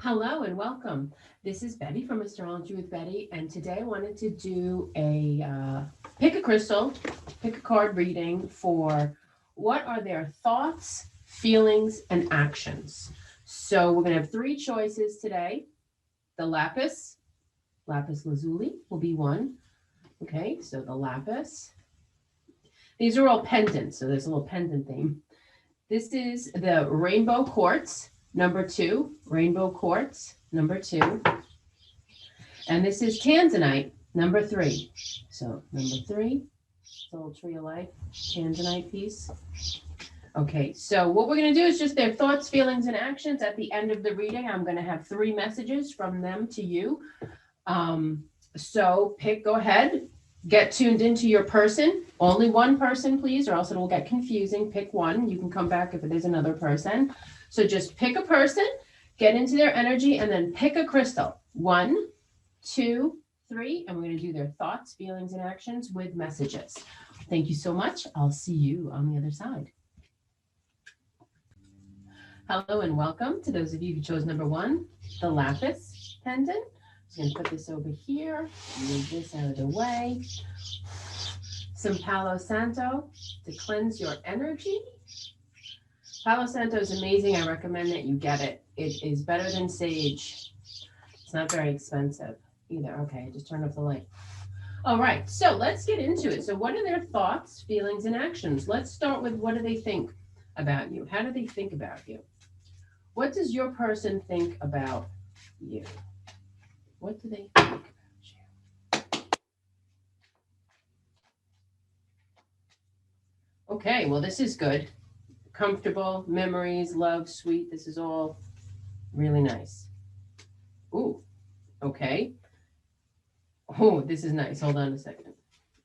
Hello and welcome. This is Betty from Astrology with Betty, and today I wanted to do a pick a crystal, pick a card reading for what are their thoughts, feelings, and actions. So we're going to have three choices today. The lapis lazuli will be one. Okay, so the lapis. These are all pendants, so there's a little pendant theme. This is the rainbow quartz, number two, rainbow quartz, number two. And this is tanzanite, number three. So number three, the little tree of life, tanzanite piece. Okay, so what we're going to do is just their thoughts, feelings, and actions. At the end of the reading, I'm going to have three messages from them to you. So go ahead, get tuned into your person. Only one person, please, or else it will get confusing. Pick one. You can come back if it is another person. So just pick a person, get into their energy, and then pick a crystal. 1, 2, 3, and we're going to do their thoughts, feelings, and actions with messages. Thank you so much. I'll see you on the other side. Hello and welcome to those of you who chose number 1, the lapis pendant. I'm going to put this over here, move this out of the way. Some Palo Santo to cleanse your energy. Palo Santo is amazing. I recommend that you get it. It is better than sage. It's not very expensive either. Okay, just turn off the light. All right, so let's get into it. So what are their thoughts, feelings, and actions? Let's start with what do they think about you? How do they think about you? What does your person think about you? What do they think about you? Okay, well, this is good. Comfortable, memories, love, sweet. This is all really nice. Ooh, okay. Oh, this is nice. Hold on a second.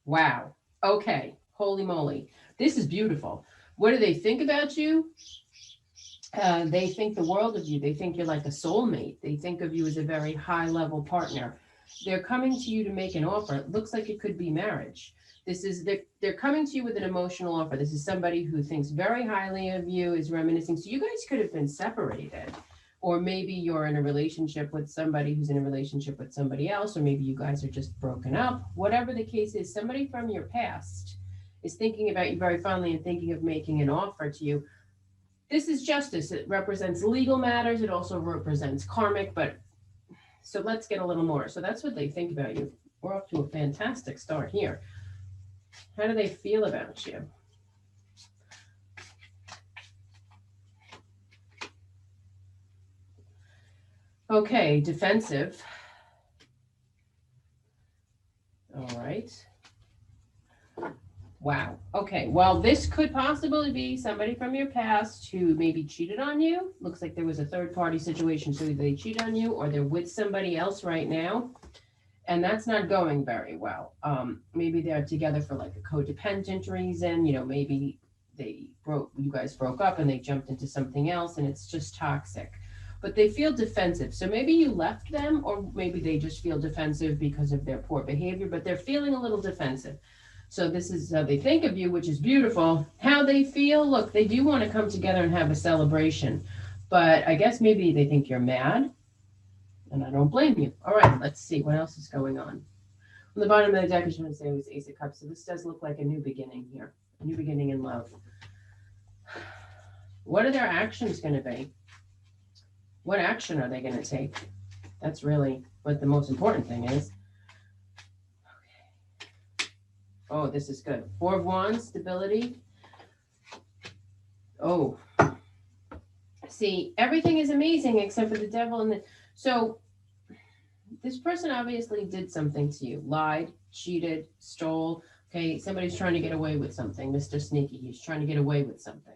Wow. Okay. Holy moly. This is beautiful. What do they think about you? They think the world of you. They think you're like a soulmate. They think of you as a very high level partner. They're coming to you to make an offer. It looks like it could be marriage. They're coming to you with an emotional offer. This is somebody who thinks very highly of you, is reminiscing. So you guys could have been separated, or maybe you're in a relationship with somebody who's in a relationship with somebody else, or maybe you guys are just broken up. Whatever the case is, somebody from your past is thinking about you very fondly and thinking of making an offer to you. This is justice. It represents legal matters. It also represents karmic, but so let's get a little more. So that's what they think about you. We're off to a fantastic start here. How do they feel about you? Okay, defensive. All right. Wow. Okay. Well, this could possibly be somebody from your past who maybe cheated on you. Looks like there was a third party situation. So either they cheat on you or they're with somebody else right now. And that's not going very well. Maybe they're together for like a codependent reason. Maybe you guys broke up and they jumped into something else and it's just toxic. But they feel defensive. So maybe you left them, or maybe they just feel defensive because of their poor behavior, but they're feeling a little defensive. So this is how they think of you, which is beautiful. How they feel, look, they do want to come together and have a celebration. But I guess maybe they think you're mad. And I don't blame you. All right, let's see what else is going on. On the bottom of the deck, I just want to say it was Ace of Cups. So this does look like a new beginning here, a new beginning in love. What are their actions going to be? What action are they going to take? That's really what the most important thing is. Okay. Oh, this is good. 4 of Wands, stability. Oh. See, everything is amazing except for the devil and the... So this person obviously did something to you, lied, cheated, stole. Okay, somebody's trying to get away with something. Mr. Sneaky, he's trying to get away with something.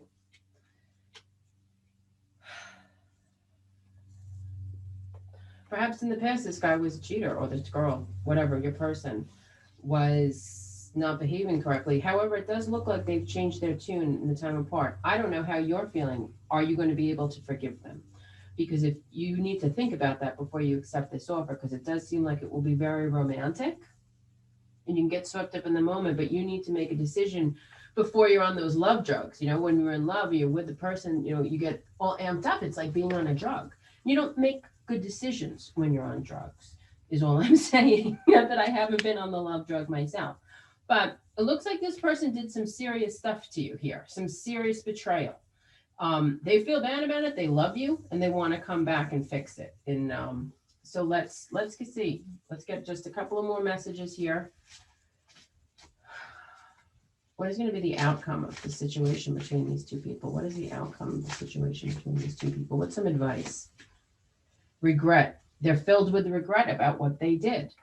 Perhaps in the past, this guy was a cheater, or this girl, whatever, your person, was not behaving correctly. However, it does look like they've changed their tune in the time apart. I don't know how you're feeling. Are you going to be able to forgive them? Because if you need to think about that before you accept this offer, because it does seem like it will be very romantic and you can get swept up in the moment, but you need to make a decision before you're on those love drugs. When you're in love, you're with the person, you get all amped up. It's like being on a drug. You don't make good decisions when you're on drugs, is all I'm saying. Not that I haven't been on the love drug myself. But it looks like this person did some serious stuff to you here, some serious betrayal. They feel bad about it. They love you, and they want to come back and fix it. And so let's see. Let's get just a couple of more messages here. What is going to be the outcome of the situation between these two people? What is the outcome of the situation between these two people? What's some advice? Regret. They're filled with regret about what they did.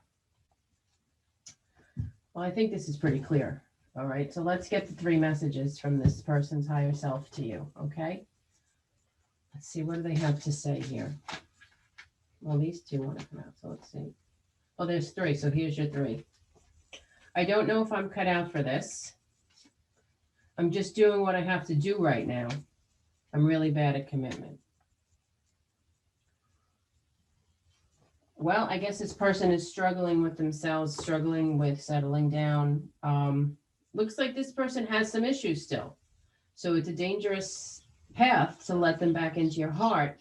Well, I think this is pretty clear. All right, so let's get the 3 messages from this person's higher self to you, okay? Let's see, what do they have to say here? Well, these 2 want to come out, so let's see. Well, there's 3, so here's your 3. I don't know if I'm cut out for this. I'm just doing what I have to do right now. I'm really bad at commitment. Well, I guess this person is struggling with themselves, struggling with settling down. Looks like this person has some issues still. So it's a dangerous path to let them back into your heart.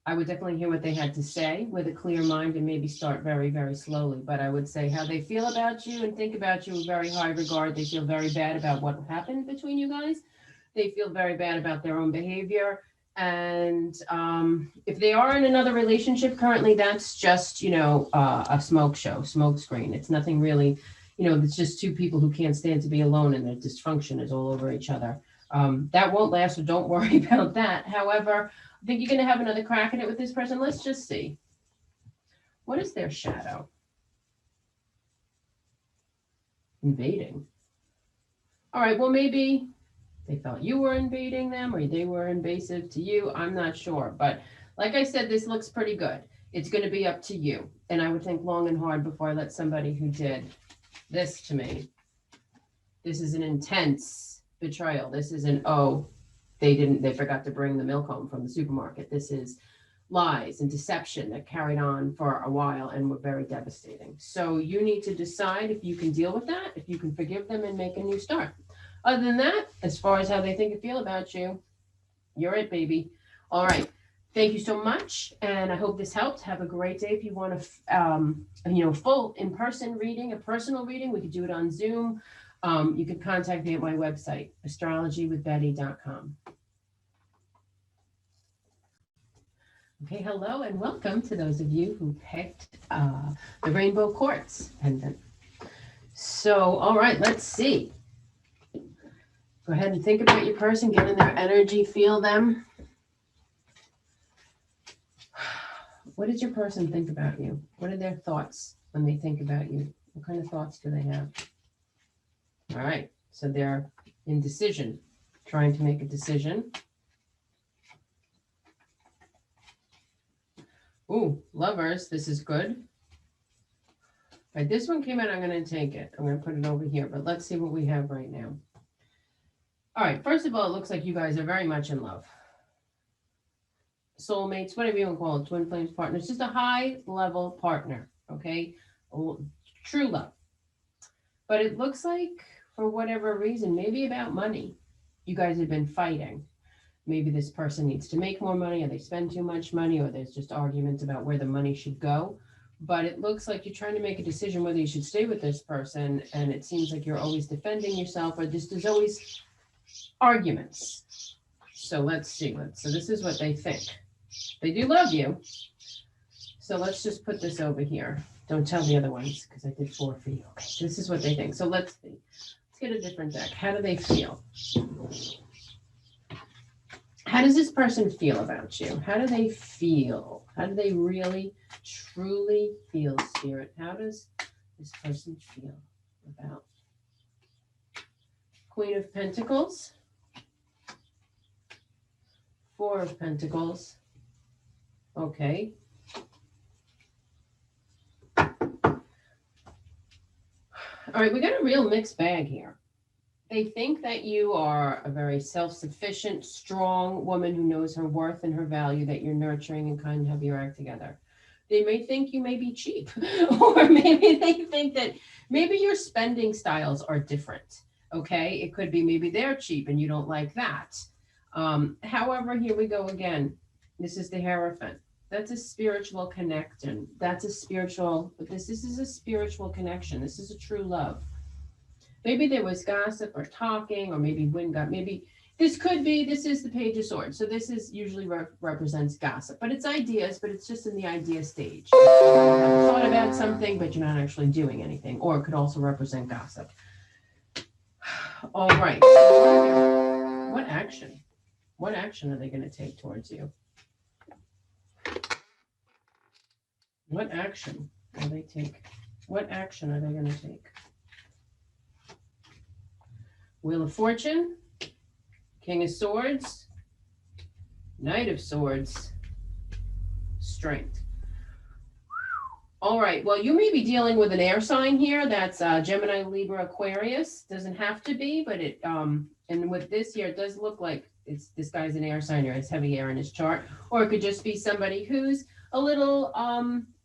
I would definitely hear what they had to say with a clear mind and maybe start very, very slowly. But I would say how they feel about you and think about you in very high regard. They feel very bad about what happened between you guys. They feel very bad about their own behavior. And if they are in another relationship currently, that's just, a smoke show, smoke screen. It's nothing really, it's just 2 people who can't stand to be alone and their dysfunction is all over each other. That won't last, so don't worry about that. However, I think you're going to have another crack at it with this person. Let's just see. What is their shadow? Invading. All right, well, maybe they felt you were invading them or they were invasive to you. I'm not sure. But like I said, this looks pretty good. It's going to be up to you. And I would think long and hard before I let somebody who did this to me. This is an intense betrayal. This is they forgot to bring the milk home from the supermarket. This is lies and deception that carried on for a while and were very devastating. So you need to decide if you can deal with that, if you can forgive them and make a new start. Other than that, as far as how they think and feel about you, you're it, baby. All right. Thank you so much. And I hope this helped. Have a great day. If you want a full in-person reading, a personal reading, we could do it on Zoom. You can contact me at my website, astrologywithbetty.com. Okay, hello and welcome to those of you who picked the Rainbow Quartz pendant. So, all right, let's see. Go ahead and think about your person, get in their energy, feel them. What does your person think about you? What are their thoughts when they think about you? What kind of thoughts do they have? All right, so they're in decision, trying to make a decision. Ooh, lovers, this is good. All right, this one came out, I'm going to take it. I'm going to put it over here, but let's see what we have right now. All right, first of all, it looks like you guys are very much in love. Soulmates, whatever you want to call it, twin flames, partners, just a high level partner, okay? True love. But it looks like for whatever reason, maybe about money, you guys have been fighting. Maybe this person needs to make more money or they spend too much money or there's just arguments about where the money should go. But it looks like you're trying to make a decision whether you should stay with this person. And it seems like you're always defending yourself or just there's always arguments. So let's see. So this is what they think. They do love you. So let's just put this over here. Don't tell the other ones because I did 4 for you. Okay, this is what they think. So let's see. Let's get a different deck. How do they feel? How does this person feel about you? How do they feel? How do they really, truly feel, Spirit? How does this person feel about Queen of Pentacles, 4 of Pentacles? Okay. All right, we got a real mixed bag here. They think that you are a very self-sufficient, strong woman who knows her worth and her value, that you're nurturing and kind and have your act together. They may think you may be cheap, or maybe they think that maybe your spending styles are different. Okay, it could be maybe they're cheap and you don't like that. However, here we go again. This is the Hierophant. That's a spiritual connection. That's a spiritual, but this is a spiritual connection. This is a true love. Maybe there was gossip or talking, or maybe wind got, maybe this could be, this is the Page of Swords. So this is usually represents gossip, but it's ideas, but it's just in the idea stage. You thought about something, but you're not actually doing anything, or it could also represent gossip. All right. What action? What action are they going to take towards you? What action will they take? What action are they going to take? Wheel of Fortune, King of Swords, Knight of Swords, Strength. All right, well, you may be dealing with an air sign here. That's Gemini, Libra, Aquarius. Doesn't have to be, but it, and with this here, it does look like it's this guy's an air sign or has heavy air in his chart. Or it could just be somebody who's a little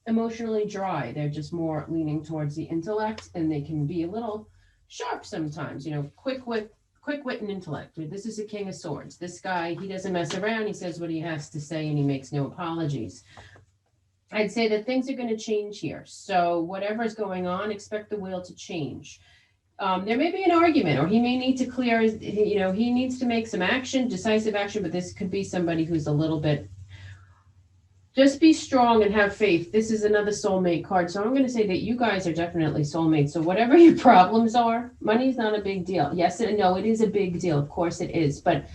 emotionally dry. They're just more leaning towards the intellect, and they can be a little sharp sometimes, you know, quick wit and intellect. This is a King of Swords. This guy, he doesn't mess around. He says what he has to say, and he makes no apologies. I'd say that things are going to change here. So whatever's going on, expect the wheel to change. There may be an argument, or he may need to clear, you know, he needs to make some action, decisive action, but this could be somebody who's a little bit, just be strong and have faith. This is another soulmate card. So I'm going to say that you guys are definitely soulmates. So whatever your problems are, money is not a big deal. Yes and no, it is a big deal. Of course it is, but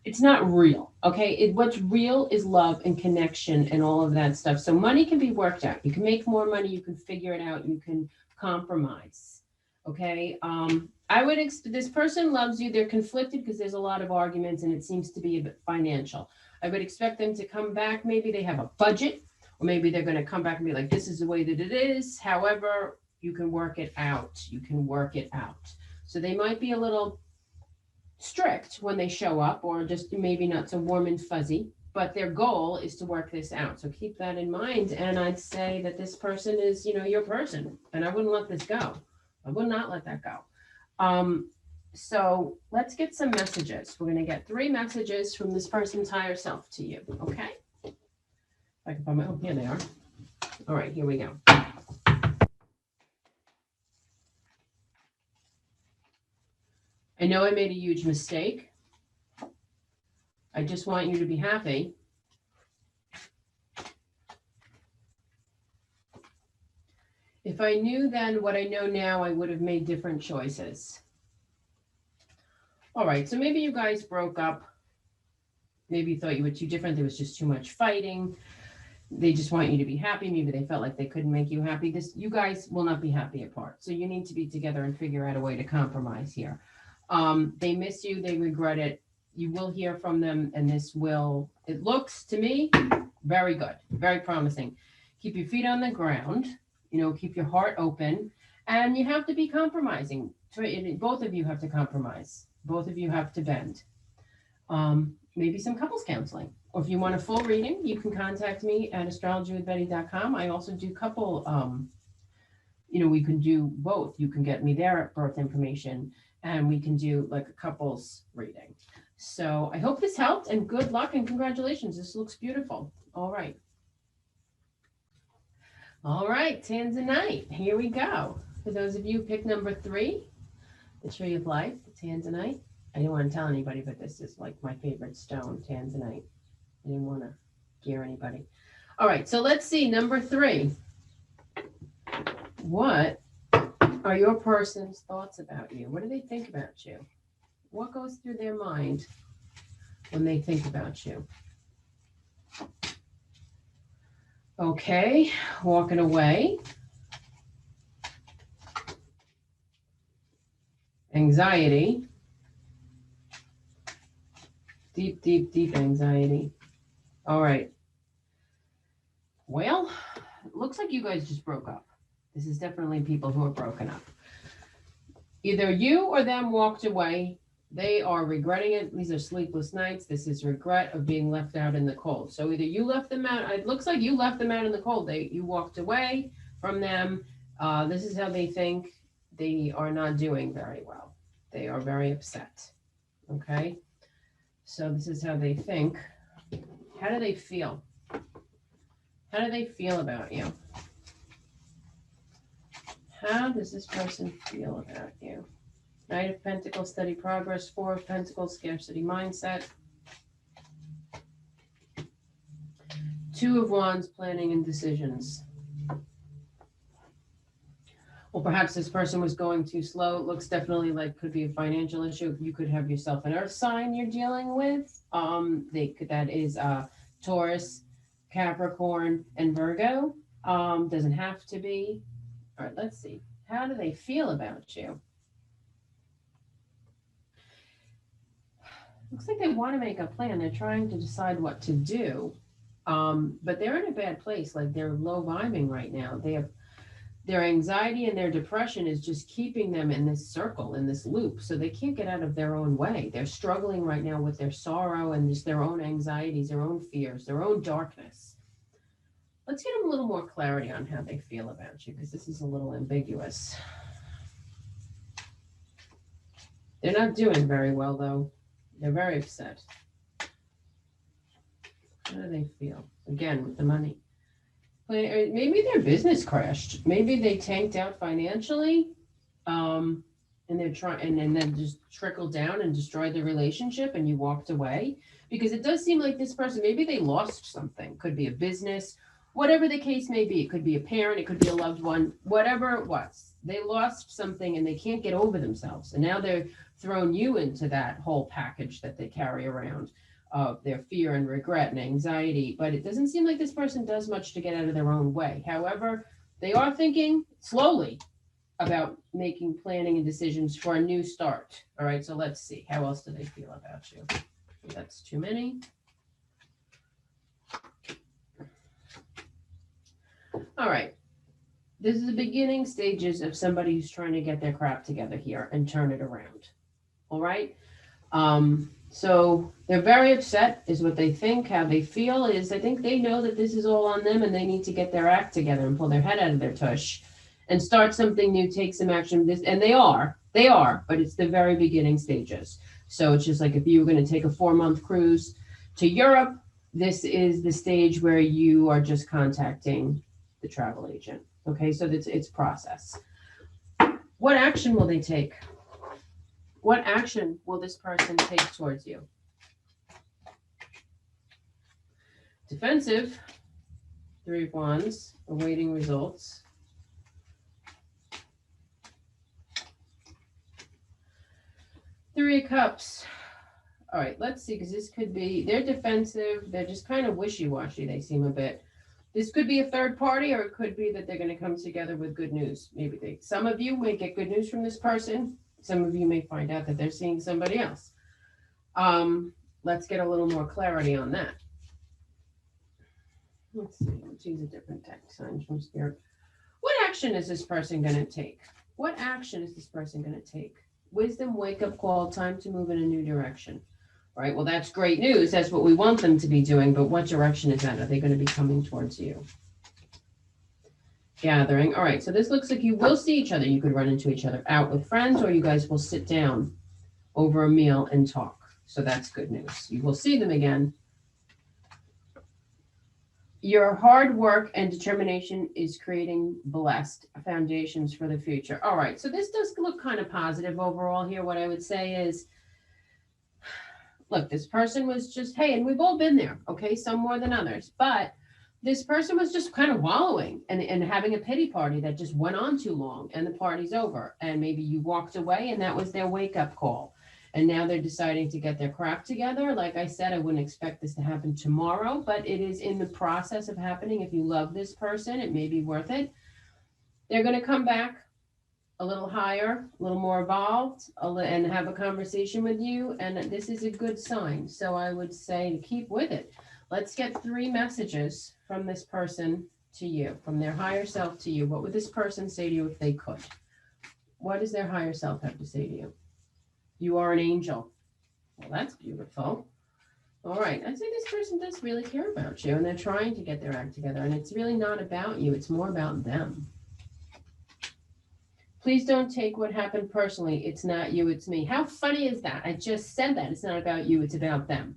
it's not real. Okay. What's real is love and connection and all of that stuff. So money can be worked out. You can make more money. You can figure it out. You can compromise. Okay. I would, this person loves you. They're conflicted because there's a lot of arguments and it seems to be a bit financial. I would expect them to come back. Maybe they have a budget, or maybe they're going to come back and be like, this is the way that it is. However, you can work it out. You can work it out. So they might be a little strict when they show up, or just maybe not so warm and fuzzy, but their goal is to work this out. So keep that in mind. And I'd say that this person is, you know, your person, and I wouldn't let this go. I would not let that go. So let's get some messages. We're going to get 3 messages from this person's higher self to you. Okay. If I can find my, oh, here they are. All right, here we go. I know I made a huge mistake. I just want you to be happy. If I knew then what I know now, I would have made different choices. All right, so maybe you guys broke up. Maybe you thought you were too different. There was just too much fighting. They just want you to be happy. Maybe they felt like they couldn't make you happy. You guys will not be happy apart. So you need to be together and figure out a way to compromise here. They miss you. They regret it. You will hear from them, and this will, it looks to me, very good, very promising. Keep your feet on the ground, you know, keep your heart open, and you have to be compromising. Both of you have to compromise. Both of you have to bend. Maybe some couples counseling. Or if you want a full reading, you can contact me at astrologywithbetty.com. I also do couple, you know, we can do both. You can get me their birth information, and we can do like a couples reading. So I hope this helped, and good luck and congratulations. This looks beautiful. All right. All right, Tanzanite, here we go. For those of you pick number 3, the Tree of Life, the Tanzanite. I didn't want to tell anybody, but this is like my favorite stone, Tanzanite. I didn't want to scare anybody. All right, so let's see, number 3. What are your person's thoughts about you? What do they think about you? What goes through their mind when they think about you? Okay, walking away. Anxiety. Deep, deep, deep anxiety. All right. Well, it looks like you guys just broke up. This is definitely people who are broken up. Either you or them walked away. They are regretting it. These are sleepless nights. This is regret of being left out in the cold. So either you left them out. It looks like you left them out in the cold. You walked away from them. This is how they think. They are not doing very well. They are very upset. Okay. So this is how they think. How do they feel? How do they feel about you? How does this person feel about you? Knight of Pentacles, steady progress. Four of Pentacles, scarcity mindset. Two of Wands, planning and decisions. Well, perhaps this person was going too slow. It looks definitely like could be a financial issue. You could have yourself an earth sign you're dealing with. That is Taurus, Capricorn, and Virgo. Doesn't have to be. All right, let's see. How do they feel about you? Looks like they want to make a plan. They're trying to decide what to do. But they're in a bad place. Like they're low vibing right now. They have their anxiety and their depression is just keeping them in this circle, in this loop. So they can't get out of their own way. They're struggling right now with their sorrow and just their own anxieties, their own fears, their own darkness. Let's get them a little more clarity on how they feel about you, because this is a little ambiguous. They're not doing very well, though. They're very upset. How do they feel? Again, with the money. Maybe their business crashed. Maybe they tanked out financially, and they're trying, and then just trickled down and destroyed the relationship, and you walked away. Because it does seem like this person, maybe they lost something. Could be a business, whatever the case may be. It could be a parent, it could be a loved one, whatever it was. They lost something and they can't get over themselves, and now they're throwing you into that whole package that they carry around of their fear and regret and anxiety. But it doesn't seem like this person does much to get out of their own way. However, they are thinking slowly about making planning and decisions for a new start. All right, so let's see. How else do they feel about you? That's too many. All right. This is the beginning stages of somebody who's trying to get their crap together here and turn it around. All right. So they're very upset is what they think. How they feel is I think they know that this is all on them and they need to get their act together and pull their head out of their tush and start something new, take some action. And they are, but it's the very beginning stages. So it's just like if you were going to take a 4-month cruise to Europe, this is the stage where you are just contacting the travel agent. Okay, so it's process. What action will they take? What action will this person take towards you? Defensive, 3 of Wands, awaiting results. Three of Cups. All right, let's see, because this could be, they're defensive, they're just kind of wishy-washy, they seem a bit. This could be a third party, or it could be that they're going to come together with good news. Maybe some of you may get good news from this person. Some of you may find out that they're seeing somebody else. Let's get a little more clarity on that. Let's see, let's use a different text sign from Spirit. What action is this person going to take? What action is this person going to take? Wisdom, wake up call, time to move in a new direction. All right, well, that's great news. That's what we want them to be doing, but what direction is that? Are they going to be coming towards you? Gathering. All right, so this looks like you will see each other. You could run into each other out with friends, or you guys will sit down over a meal and talk. So that's good news. You will see them again. Your hard work and determination is creating blessed foundations for the future. All right, so this does look kind of positive overall here. What I would say is, look, this person was just, hey, and we've all been there, okay, some more than others, but this person was just kind of wallowing and having a pity party that just went on too long and the party's over. And maybe you walked away and that was their wake-up call. And now they're deciding to get their crap together. Like I said, I wouldn't expect this to happen tomorrow, but it is in the process of happening. If you love this person, it may be worth it. They're going to come back a little higher, a little more evolved, and have a conversation with you. And this is a good sign. So I would say to keep with it. Let's get 3 messages from this person to you, from their higher self to you. What would this person say to you if they could? What does their higher self have to say to you? You are an angel. Well, that's beautiful. All right. I'd say this person does really care about you, and they're trying to get their act together. And it's really not about you. It's more about them. Please don't take what happened personally. It's not you, it's me. How funny is that? I just said that. It's not about you. It's about them.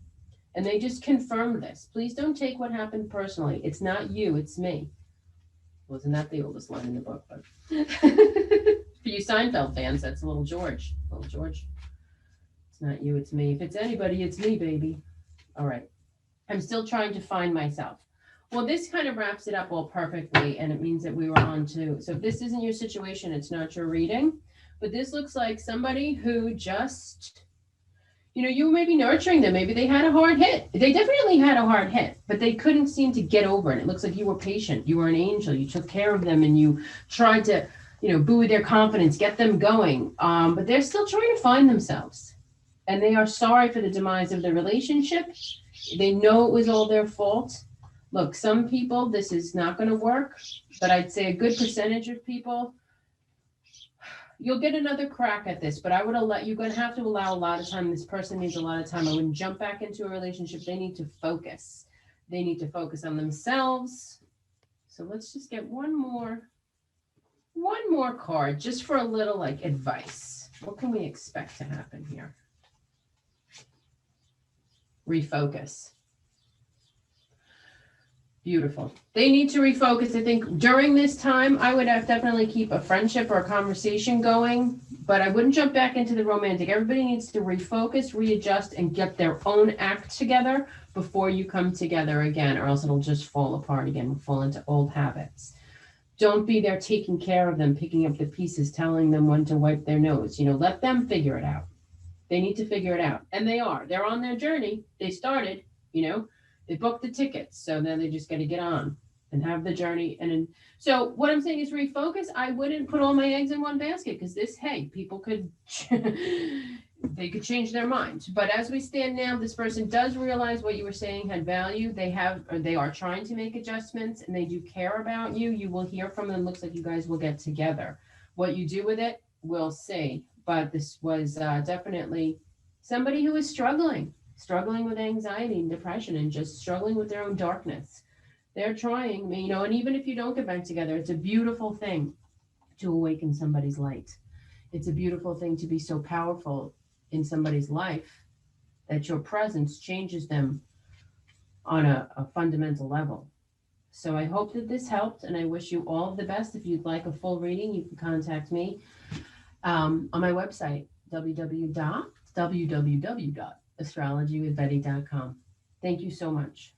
And they just confirmed this. Please don't take what happened personally. It's not you, it's me. Wasn't that the oldest line in the book? But for you Seinfeld fans, that's little George. Little George. It's not you, it's me. If it's anybody, it's me, baby. All right. I'm still trying to find myself. Well, this kind of wraps it up all perfectly, and it means that we were on to. So if this isn't your situation, it's not your reading. But this looks like somebody who just, you may be nurturing them. Maybe they had a hard hit. They definitely had a hard hit, but they couldn't seem to get over it. It looks like you were patient. You were an angel. You took care of them, and you tried to, buoy their confidence, get them going. But they're still trying to find themselves. And they are sorry for the demise of the relationship. They know it was all their fault. Look, some people, this is not going to work, but I'd say a good percentage of people, you'll get another crack at this, but you're going to have to allow a lot of time. This person needs a lot of time. I wouldn't jump back into a relationship. They need to focus. They need to focus on themselves. So let's just get one more card just for a little advice. What can we expect to happen here? Refocus. Beautiful. They need to refocus. I think during this time, I would definitely keep a friendship or a conversation going, but I wouldn't jump back into the romantic. Everybody needs to refocus, readjust, and get their own act together before you come together again, or else it'll just fall apart again, fall into old habits. Don't be there taking care of them, picking up the pieces, telling them when to wipe their nose. Let them figure it out. They need to figure it out. And they are. They're on their journey. They started, they booked the tickets. So then they just got to get on and have the journey. So what I'm saying is refocus. I wouldn't put all my eggs in one basket because people could, they could change their mind. But as we stand now, this person does realize what you were saying had value. They are trying to make adjustments and they do care about you. You will hear from them. Looks like you guys will get together. What you do with it, we'll see. But this was definitely somebody who is struggling with anxiety and depression and just struggling with their own darkness. They're trying, and even if you don't get back together, it's a beautiful thing to awaken somebody's light. It's a beautiful thing to be so powerful in somebody's life that your presence changes them on a fundamental level. So I hope that this helped, and I wish you all of the best. If you'd like a full reading, you can contact me on my website, www.astrologywithbetty.com. Thank you so much.